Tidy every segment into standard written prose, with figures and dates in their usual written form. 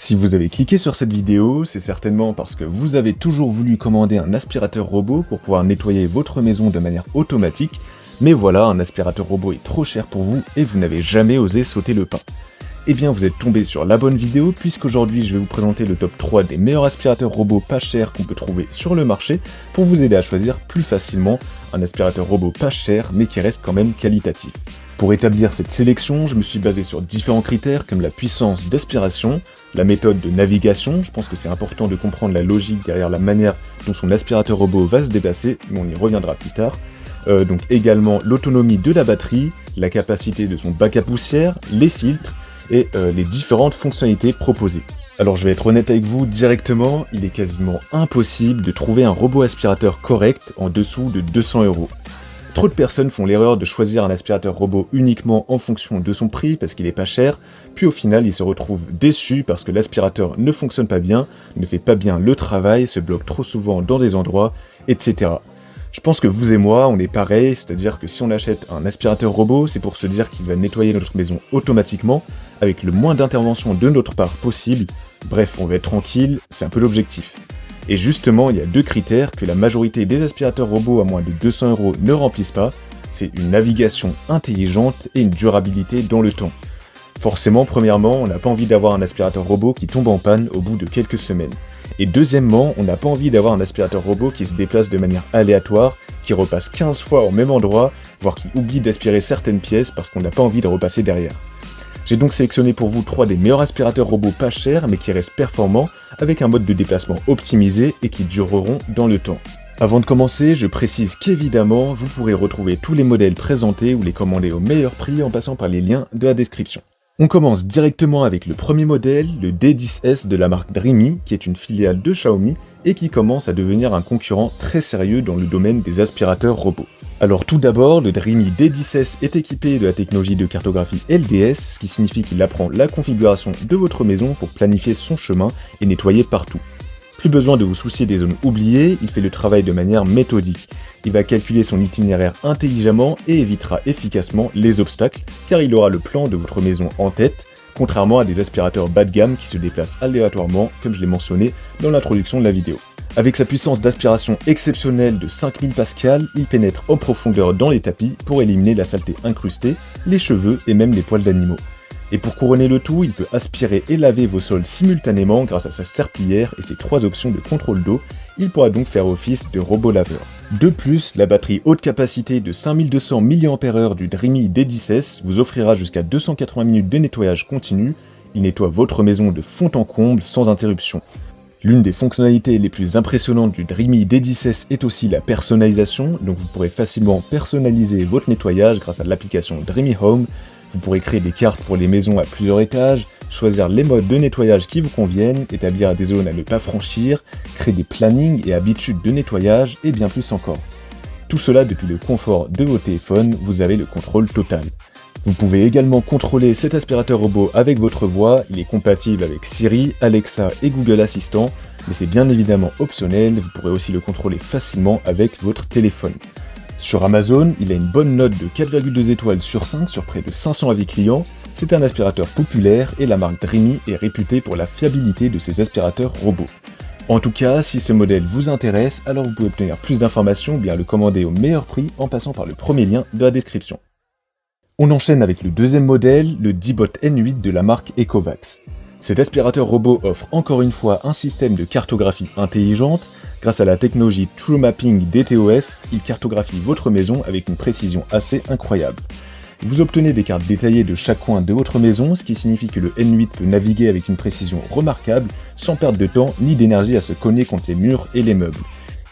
Si vous avez cliqué sur cette vidéo, c'est certainement parce que vous avez toujours voulu commander un aspirateur robot pour pouvoir nettoyer votre maison de manière automatique, mais voilà, un aspirateur robot est trop cher pour vous et vous n'avez jamais osé sauter le pas. Eh bien vous êtes tombé sur la bonne vidéo puisqu'aujourd'hui je vais vous présenter le top 3 des meilleurs aspirateurs robots pas chers qu'on peut trouver sur le marché pour vous aider à choisir plus facilement un aspirateur robot pas cher mais qui reste quand même qualitatif. Pour établir cette sélection, je me suis basé sur différents critères comme la puissance d'aspiration, la méthode de navigation, je pense que c'est important de comprendre la logique derrière la manière dont son aspirateur robot va se déplacer, mais on y reviendra plus tard. Donc également l'autonomie de la batterie, la capacité de son bac à poussière, les filtres et les différentes fonctionnalités proposées. Alors je vais être honnête avec vous directement, il est quasiment impossible de trouver un robot aspirateur correct en dessous de 200 €. Trop de personnes font l'erreur de choisir un aspirateur robot uniquement en fonction de son prix parce qu'il est pas cher, puis au final ils se retrouvent déçus parce que l'aspirateur ne fonctionne pas bien, ne fait pas bien le travail, se bloque trop souvent dans des endroits, etc. Je pense que vous et moi, on est pareil, c'est-à-dire que si on achète un aspirateur robot, c'est pour se dire qu'il va nettoyer notre maison automatiquement, avec le moins d'intervention de notre part possible, bref, on va être tranquille, c'est un peu l'objectif. Et justement, il y a deux critères que la majorité des aspirateurs robots à moins de 200 € ne remplissent pas, c'est une navigation intelligente et une durabilité dans le temps. Forcément, premièrement, on n'a pas envie d'avoir un aspirateur robot qui tombe en panne au bout de quelques semaines. Et deuxièmement, on n'a pas envie d'avoir un aspirateur robot qui se déplace de manière aléatoire, qui repasse 15 fois au même endroit, voire qui oublie d'aspirer certaines pièces parce qu'on n'a pas envie de repasser derrière. J'ai donc sélectionné pour vous 3 des meilleurs aspirateurs robots pas chers mais qui restent performants, avec un mode de déplacement optimisé et qui dureront dans le temps. Avant de commencer, je précise qu'évidemment, vous pourrez retrouver tous les modèles présentés ou les commander au meilleur prix en passant par les liens de la description. On commence directement avec le premier modèle, le D10S de la marque Dreamy, qui est une filiale de Xiaomi et qui commence à devenir un concurrent très sérieux dans le domaine des aspirateurs robots. Alors tout d'abord, le Dreamy D10S est équipé de la technologie de cartographie LDS, ce qui signifie qu'il apprend la configuration de votre maison pour planifier son chemin et nettoyer partout. Plus besoin de vous soucier des zones oubliées, il fait le travail de manière méthodique. Il va calculer son itinéraire intelligemment et évitera efficacement les obstacles, car il aura le plan de votre maison en tête, contrairement à des aspirateurs bas de gamme qui se déplacent aléatoirement, comme je l'ai mentionné dans l'introduction de la vidéo. Avec sa puissance d'aspiration exceptionnelle de 5000 pascal, il pénètre en profondeur dans les tapis pour éliminer la saleté incrustée, les cheveux et même les poils d'animaux. Et pour couronner le tout, il peut aspirer et laver vos sols simultanément grâce à sa serpillière et ses 3 options de contrôle d'eau, il pourra donc faire office de robot laveur. De plus, la batterie haute capacité de 5200 mAh du Dreamy D10S vous offrira jusqu'à 280 minutes de nettoyage continu, il nettoie votre maison de fond en comble sans interruption. L'une des fonctionnalités les plus impressionnantes du Dreamy D10S est aussi la personnalisation, donc vous pourrez facilement personnaliser votre nettoyage grâce à l'application Dreamy Home. Vous pourrez créer des cartes pour les maisons à plusieurs étages, choisir les modes de nettoyage qui vous conviennent, établir des zones à ne pas franchir, créer des plannings et habitudes de nettoyage et bien plus encore. Tout cela depuis le confort de vos téléphones, vous avez le contrôle total. Vous pouvez également contrôler cet aspirateur robot avec votre voix, il est compatible avec Siri, Alexa et Google Assistant, mais c'est bien évidemment optionnel, vous pourrez aussi le contrôler facilement avec votre téléphone. Sur Amazon, il a une bonne note de 4,2 étoiles sur 5 sur près de 500 avis clients, c'est un aspirateur populaire et la marque Dreamy est réputée pour la fiabilité de ses aspirateurs robots. En tout cas, si ce modèle vous intéresse, alors vous pouvez obtenir plus d'informations ou bien le commander au meilleur prix en passant par le premier lien de la description. On enchaîne avec le deuxième modèle, le D-Bot N8 de la marque Ecovacs. Cet aspirateur robot offre encore une fois un système de cartographie intelligente. Grâce à la technologie True Mapping DTOF, il cartographie votre maison avec une précision assez incroyable. Vous obtenez des cartes détaillées de chaque coin de votre maison, ce qui signifie que le N8 peut naviguer avec une précision remarquable, sans perdre de temps ni d'énergie à se cogner contre les murs et les meubles.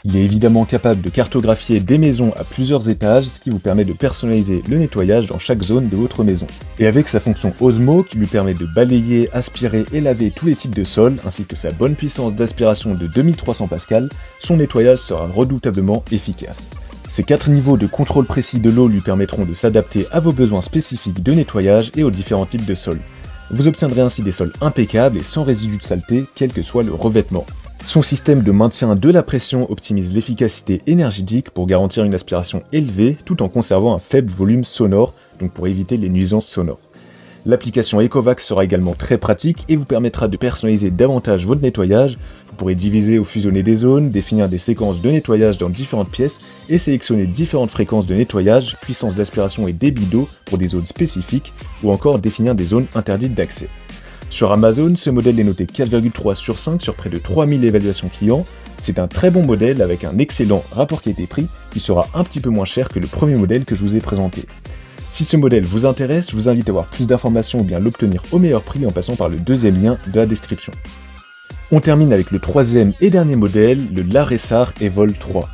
Il est évidemment capable de cartographier des maisons à plusieurs étages, ce qui vous permet de personnaliser le nettoyage dans chaque zone de votre maison. Et avec sa fonction Osmo, qui lui permet de balayer, aspirer et laver tous les types de sols, ainsi que sa bonne puissance d'aspiration de 2300 pascal, son nettoyage sera redoutablement efficace. Ces 4 niveaux de contrôle précis de l'eau lui permettront de s'adapter à vos besoins spécifiques de nettoyage et aux différents types de sols. Vous obtiendrez ainsi des sols impeccables et sans résidus de saleté, quel que soit le revêtement. Son système de maintien de la pression optimise l'efficacité énergétique pour garantir une aspiration élevée tout en conservant un faible volume sonore, donc pour éviter les nuisances sonores. L'application Ecovacs sera également très pratique et vous permettra de personnaliser davantage votre nettoyage. Vous pourrez diviser ou fusionner des zones, définir des séquences de nettoyage dans différentes pièces et sélectionner différentes fréquences de nettoyage, puissance d'aspiration et débit d'eau pour des zones spécifiques ou encore définir des zones interdites d'accès. Sur Amazon, ce modèle est noté 4,3 sur 5 sur près de 3000 évaluations clients. C'est un très bon modèle avec un excellent rapport qualité-prix qui sera un petit peu moins cher que le premier modèle que je vous ai présenté. Si ce modèle vous intéresse, je vous invite à voir plus d'informations ou bien l'obtenir au meilleur prix en passant par le deuxième lien de la description. On termine avec le troisième et dernier modèle, le Laressar Evol 3.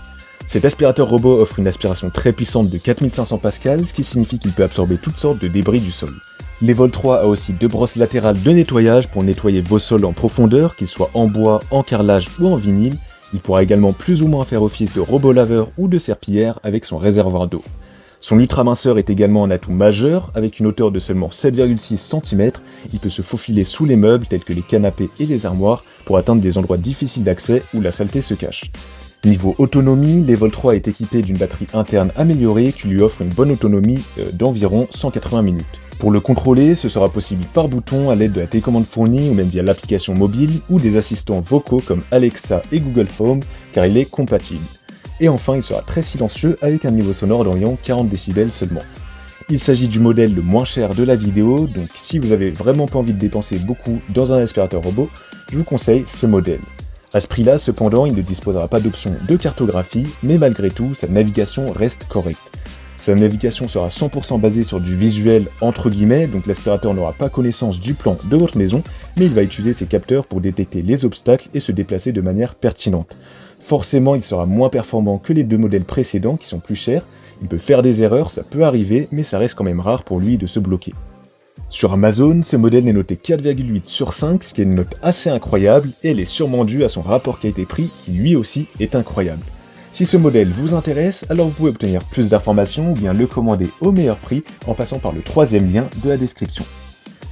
Cet aspirateur robot offre une aspiration très puissante de 4500 Pascal, ce qui signifie qu'il peut absorber toutes sortes de débris du sol. L'Evol 3 a aussi deux brosses latérales de nettoyage pour nettoyer vos sols en profondeur, qu'ils soient en bois, en carrelage ou en vinyle. Il pourra également plus ou moins faire office de robot laveur ou de serpillière avec son réservoir d'eau. Son ultraminceur est également un atout majeur, avec une hauteur de seulement 7,6 cm, il peut se faufiler sous les meubles tels que les canapés et les armoires pour atteindre des endroits difficiles d'accès où la saleté se cache. Niveau autonomie, l'Evol 3 est équipé d'une batterie interne améliorée qui lui offre une bonne autonomie d'environ 180 minutes. Pour le contrôler, ce sera possible par bouton à l'aide de la télécommande fournie ou même via l'application mobile ou des assistants vocaux comme Alexa et Google Home car il est compatible. Et enfin, il sera très silencieux avec un niveau sonore d'environ 40 décibels seulement. Il s'agit du modèle le moins cher de la vidéo, donc si vous avez vraiment pas envie de dépenser beaucoup dans un aspirateur robot, je vous conseille ce modèle. À ce prix-là, cependant, il ne disposera pas d'option de cartographie, mais malgré tout, sa navigation reste correcte. Sa navigation sera 100% basée sur du visuel entre guillemets, donc l'aspirateur n'aura pas connaissance du plan de votre maison, mais il va utiliser ses capteurs pour détecter les obstacles et se déplacer de manière pertinente. Forcément, il sera moins performant que les deux modèles précédents qui sont plus chers. Il peut faire des erreurs, ça peut arriver, mais ça reste quand même rare pour lui de se bloquer. Sur Amazon, ce modèle est noté 4,8 sur 5, ce qui est une note assez incroyable, et elle est sûrement due à son rapport qualité-prix qui lui aussi est incroyable. Si ce modèle vous intéresse, alors vous pouvez obtenir plus d'informations ou bien le commander au meilleur prix en passant par le troisième lien de la description.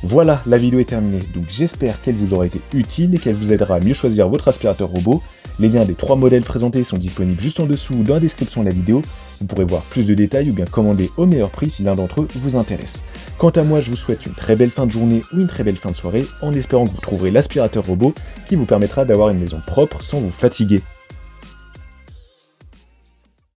Voilà, la vidéo est terminée, donc j'espère qu'elle vous aura été utile et qu'elle vous aidera à mieux choisir votre aspirateur robot. Les liens des 3 modèles présentés sont disponibles juste en dessous dans la description de la vidéo. Vous pourrez voir plus de détails ou bien commander au meilleur prix si l'un d'entre eux vous intéresse. Quant à moi, je vous souhaite une très belle fin de journée ou une très belle fin de soirée en espérant que vous trouverez l'aspirateur robot qui vous permettra d'avoir une maison propre sans vous fatiguer.